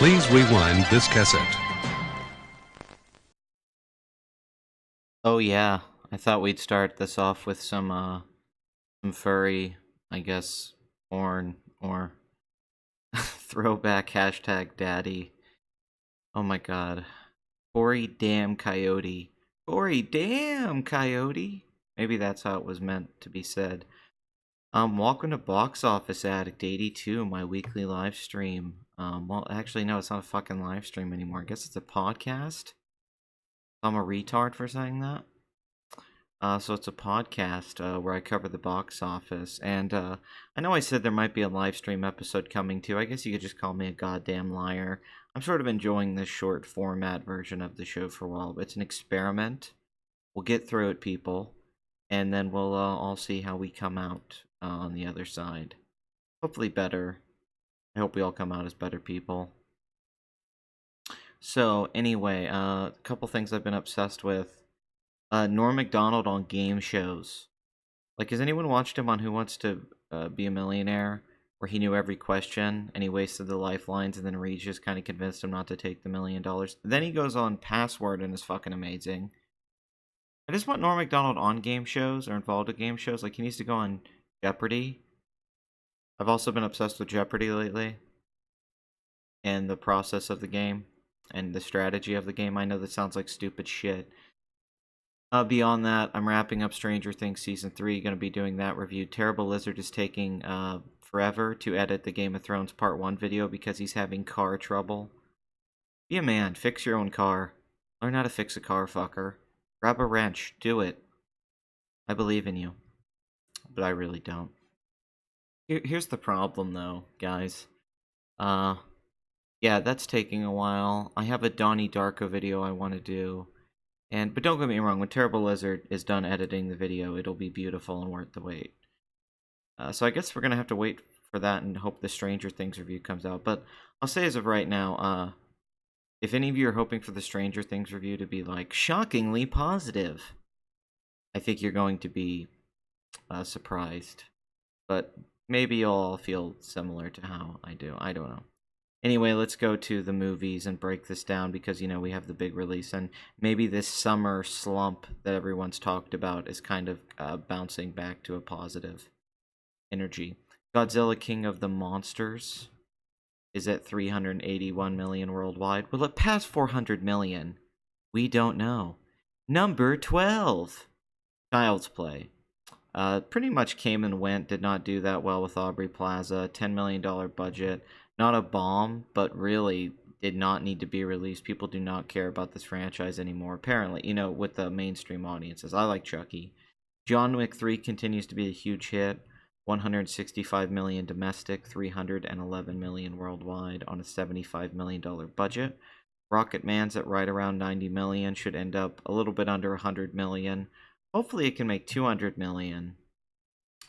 Please rewind this cassette. Oh yeah, I thought we'd start this off with some furry, I guess, porn or throwback hashtag daddy. Oh my god. Corey damn coyote. Corey damn coyote. Maybe that's how it was meant to be said. Welcome to Box Office Addict 82, my weekly live stream. Well, actually, no, it's not a fucking live stream anymore. I guess it's a podcast. I'm a retard for saying that. So it's a podcast where I cover the box office, and I know I said there might be a live stream episode coming too. I guess you could just call me a goddamn liar. I'm sort of enjoying this short format version of the show for a while. It's an experiment. We'll get through it, people, and then we'll all see how we come out on the other side. Hopefully better. I hope we all come out as better people. So anyway, a couple things I've been obsessed with. Norm Macdonald on game shows. Like, has anyone watched him on Who Wants to Be a Millionaire, where he knew every question and he wasted the lifelines, and then Regis kind of convinced him not to take the $1,000,000? Then he goes on Password and is fucking amazing. I just want Norm Macdonald on game shows or involved in game shows. Like, he needs to go on Jeopardy. I've also been obsessed with Jeopardy lately and the process of the game and the strategy of the game. I know that sounds like stupid shit. Beyond that, I'm wrapping up Stranger Things Season 3, going to be doing that review. Terrible Lizard is taking forever to edit the Game of Thrones Part 1 video because he's having car trouble. Be a man, fix your own car. Learn how to fix a car, fucker. Grab a wrench, do it. I believe in you. But I really don't. Here's the problem though, guys. Yeah, that's taking a while. I have a Donnie Darko video I want to do. But don't get me wrong, when Terrible Lizard is done editing the video, it'll be beautiful and worth the wait. So I guess we're going to have to wait for that and hope the Stranger Things review comes out. But I'll say as of right now, if any of you are hoping for the Stranger Things review to be, like, shockingly positive, I think you're going to be surprised. But maybe you'll all feel similar to how I do. I don't know. Anyway, let's go to the movies and break this down because, you know, we have the big release, and maybe this summer slump that everyone's talked about is kind of bouncing back to a positive energy. Godzilla King of the Monsters is at 381 million worldwide. Will it pass 400 million? We don't know. Number 12, Child's Play. Pretty much came and went, did not do that well with Aubrey Plaza, $10 million budget. Not a bomb, but really did not need to be released. People do not care about this franchise anymore, apparently, you know, with the mainstream audiences. I like Chucky. John Wick 3 continues to be a huge hit. 165 million domestic, 311 million worldwide on a $75 million budget. Rocket Man's at right around 90 million, should end up a little bit under 100 million. Hopefully it can make 200 million.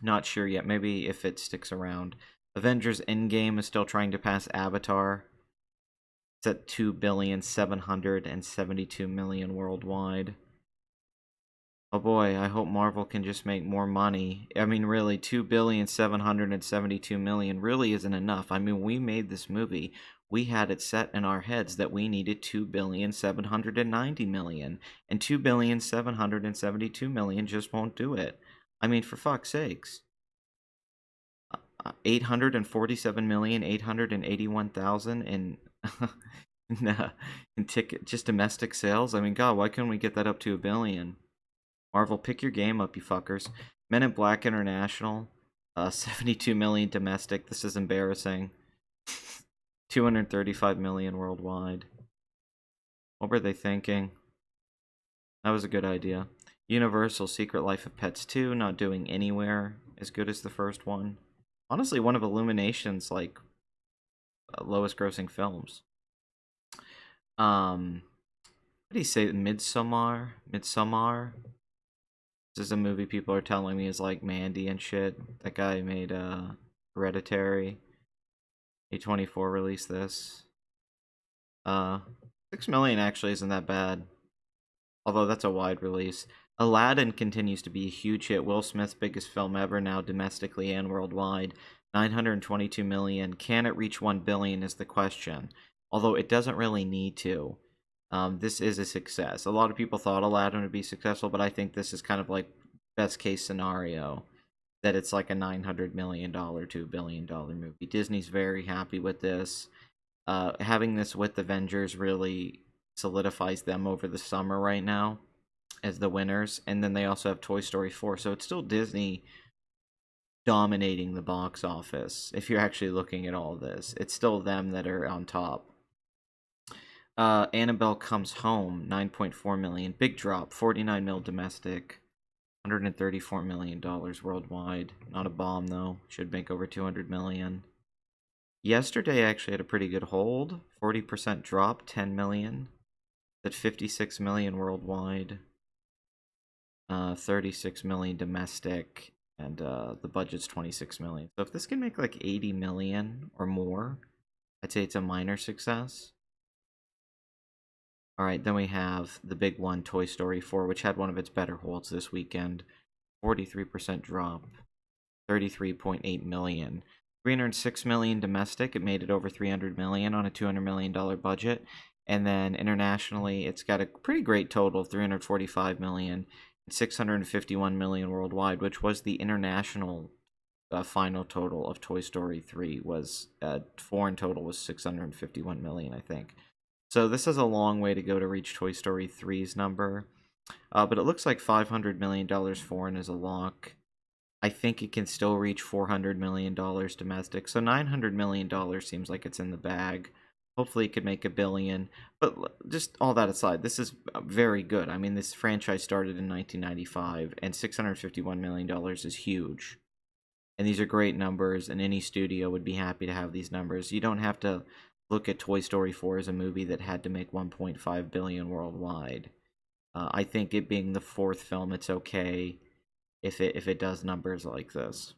Not sure yet, maybe if it sticks around. Avengers Endgame is still trying to pass Avatar. It's at 2,772,000,000 worldwide. Oh boy, I hope Marvel can just make more money. I mean, really, 2,772,000,000 really isn't enough. I mean, we made this movie. We had it set in our heads that we needed 2,790,000,000, and 2,772,000,000 just won't do it. I mean, for fuck's sakes. 847,881,000 in in ticket just domestic sales. I mean, God, why couldn't we get that up to 1 billion? Marvel, pick your game up, you fuckers. Men in Black International, 72 million domestic. This is embarrassing. 235 million worldwide. What were they thinking? That was a good idea. Universal Secret Life of Pets 2, not doing anywhere as good as the first one. Honestly, one of Illumination's, like, lowest grossing films. What do you say? Midsommar? This is a movie people are telling me is like Mandy and shit. That guy made Hereditary. A24 released this. 6 million actually isn't that bad. Although that's a wide release. Aladdin continues to be a huge hit. Will Smith's biggest film ever now domestically and worldwide. 922 million. Can it reach 1 billion is the question. although it doesn't really need to. This is a success. A lot of people thought Aladdin would be successful, but I think this is kind of like best case scenario, that it's like a $900 million to $1 billion movie. Disney's very happy with this. Having this with Avengers really solidifies them over the summer right now as the winners, and then they also have Toy Story 4, so it's still Disney dominating the box office. If you're actually looking at all this, it's still them that are on top. Annabelle Comes Home, 9.4 million, big drop, 49 mil domestic, $134 million worldwide. Not a bomb though, should make over 200 million. Yesterday actually had a pretty good hold, 40% drop, 10 million, at 56 million worldwide, 36 million domestic, and the budget's 26 million. So if this can make like 80 million or more, I'd say it's a minor success. Alright, then we have the big one, Toy Story 4, which had one of its better holds this weekend. 43% drop, 33.8 million. 306 million domestic, it made it over 300 million on a $200 million budget. And then internationally, it's got a pretty great total, 345 million, and 651 million worldwide, which was the international final total of Toy Story 3. Was foreign total was 651 million, I think. So this has a long way to go to reach Toy Story 3's number. But it looks like $500 million foreign is a lock. I think it can still reach $400 million domestic. So $900 million seems like it's in the bag. Hopefully it could make $1 billion. But just all that aside, this is very good. I mean, this franchise started in 1995, and $651 million is huge. And these are great numbers, and any studio would be happy to have these numbers. You don't have to look at Toy Story 4 as a movie that had to make $1.5 billion worldwide. I think it being the fourth film, it's okay if it does numbers like this.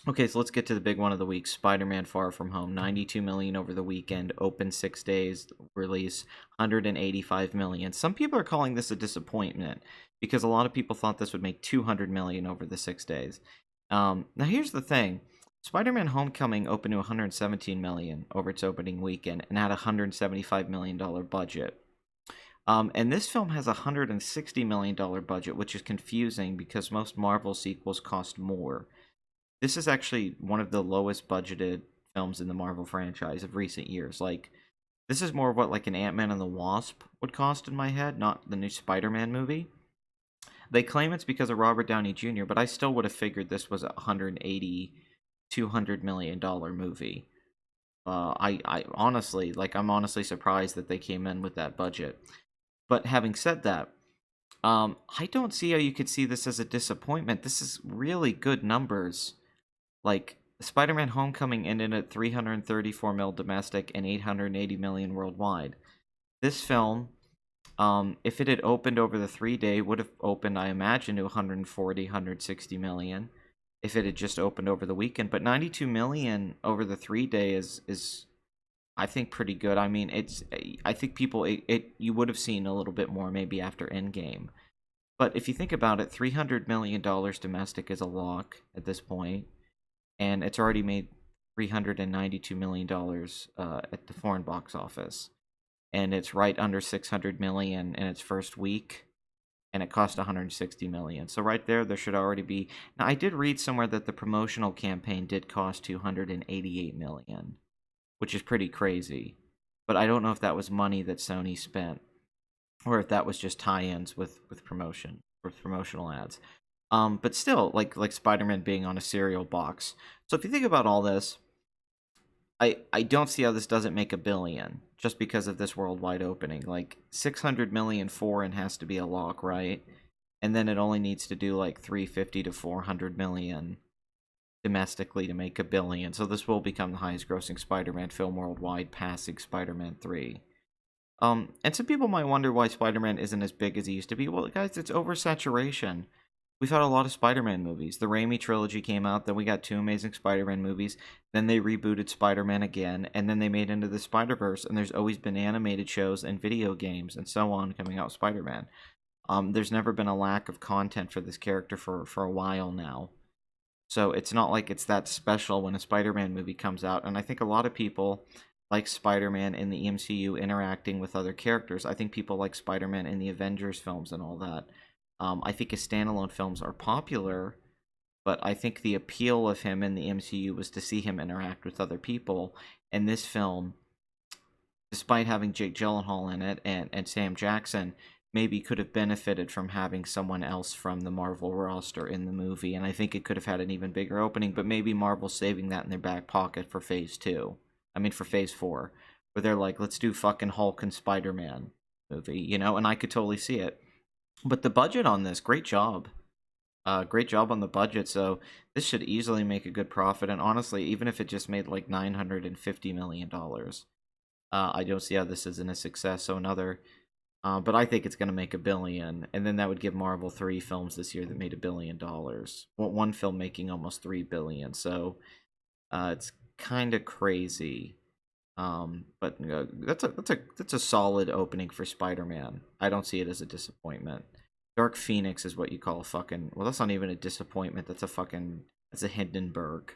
Okay, so let's get to the big one of the week. Spider-Man Far From Home, 92 million over the weekend, open 6 days, release 185 million. Some people are calling this a disappointment because a lot of people thought this would make 200 million over the 6 days. Now here's the thing. Spider-Man Homecoming opened to 117 million over its opening weekend and had a $175 million budget. And this film has a $160 million budget, which is confusing because most Marvel sequels cost more. This is actually one of the lowest budgeted films in the Marvel franchise of recent years. Like, this is more of what like an Ant-Man and the Wasp would cost in my head, not the new Spider-Man movie. They claim it's because of Robert Downey Jr., but I still would have figured this was a $180, $200 million movie. I honestly, I'm honestly surprised that they came in with that budget. But having said that, I don't see how you could see this as a disappointment. This is really good numbers. Like, Spider-Man Homecoming ended at 334 mil domestic and 880 million worldwide. This film, if it had opened over the 3-day, would have opened, I imagine, to 140, 160 million. If it had just opened over the weekend. But 92 million over the 3-day is I think pretty good. I mean, I think people you would have seen a little bit more maybe after Endgame. But if you think about it, $300 million domestic is a lock at this point, and it's already made $392 million at the foreign box office, and it's right under $600 million in its first week, and it cost $160 million. So right there should already be. Now, I did read somewhere that the promotional campaign did cost $288 million, which is pretty crazy. But I don't know if that was money that Sony spent, or if that was just tie-ins with promotional ads. But still, like Spider-Man being on a cereal box. So if you think about all this, I don't see how this doesn't make $1 billion just because of this worldwide opening. Like 600 million foreign has to be a lock, right? And then it only needs to do like 350 to 400 million domestically to make $1 billion. So this will become the highest grossing Spider-Man film worldwide, passing Spider-Man 3. And some people might wonder why Spider-Man isn't as big as he used to be. Well, guys, it's oversaturation. We've had a lot of Spider-Man movies. The Raimi trilogy came out, then we got 2 Amazing Spider-Man movies, then they rebooted Spider-Man again, and then they made Into the Spider-Verse, and there's always been animated shows and video games and so on coming out with Spider-Man. There's never been a lack of content for this character for a while now. So it's not like it's that special when a Spider-Man movie comes out, and I think a lot of people, like Spider-Man in the MCU interacting with other characters. I think people like Spider-Man in the Avengers films and all that. I think his standalone films are popular, but I think the appeal of him in the MCU was to see him interact with other people. And this film, despite having Jake Gyllenhaal in it and Sam Jackson, maybe could have benefited from having someone else from the Marvel roster in the movie. And I think it could have had an even bigger opening, but maybe Marvel's saving that in their back pocket for phase 2. I mean, for phase 4, where they're like, let's do fucking Hulk and Spider-Man movie, you know? And I could totally see it. But the budget on this, great job. Great job on the budget, so this should easily make a good profit. And honestly, even if it just made like $950 million, I don't see how this isn't a success. So another, but I think it's going to make $1 billion, and then that would give Marvel 3 films this year that made $1 billion. One film making almost $3 billion, so it's kind of crazy. But that's a solid opening for Spider-Man. I don't see it as a disappointment. Dark Phoenix is what you call a fucking... Well, that's not even a disappointment. That's a Hindenburg.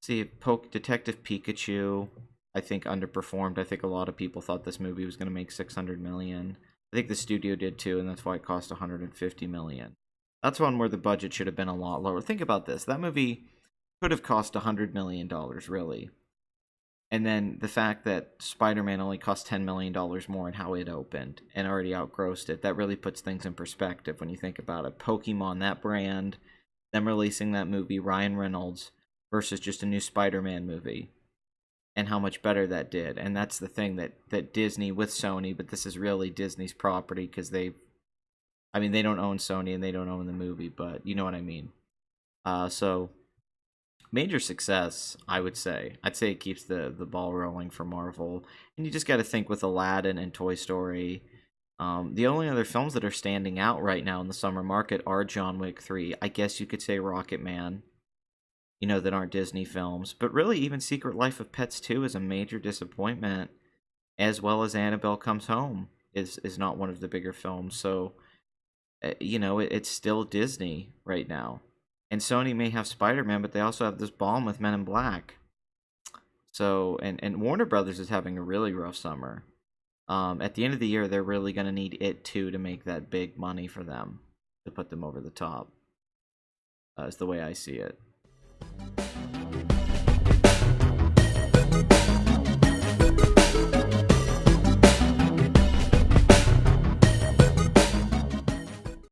See, Detective Pikachu, I think, underperformed. I think a lot of people thought this movie was going to make $600 million. I think the studio did too, and that's why it cost $150 million. That's one where the budget should have been a lot lower. Think about this. That movie could have cost $100 million, really. And then the fact that Spider-Man only cost $10 million more in how it opened and already outgrossed it, that really puts things in perspective when you think about it. Pokemon, that brand, them releasing that movie, Ryan Reynolds, versus just a new Spider-Man movie, and how much better that did. And that's the thing that Disney with Sony, but this is really Disney's property because they don't own Sony and they don't own the movie, but you know what I mean. So... major success, I would say. I'd say it keeps the ball rolling for Marvel. And you just got to think with Aladdin and Toy Story. The only other films that are standing out right now in the summer market are John Wick 3. I guess you could say Rocket Man, that aren't Disney films. But really, even Secret Life of Pets 2 is a major disappointment, as well as Annabelle Comes Home is not one of the bigger films. So, it's still Disney right now. And Sony may have Spider-Man, but they also have this bomb with Men in Black. So, and Warner Brothers is having a really rough summer. At the end of the year, they're really going to need It 2 to make that big money for them, to put them over the top. Is the way I see it.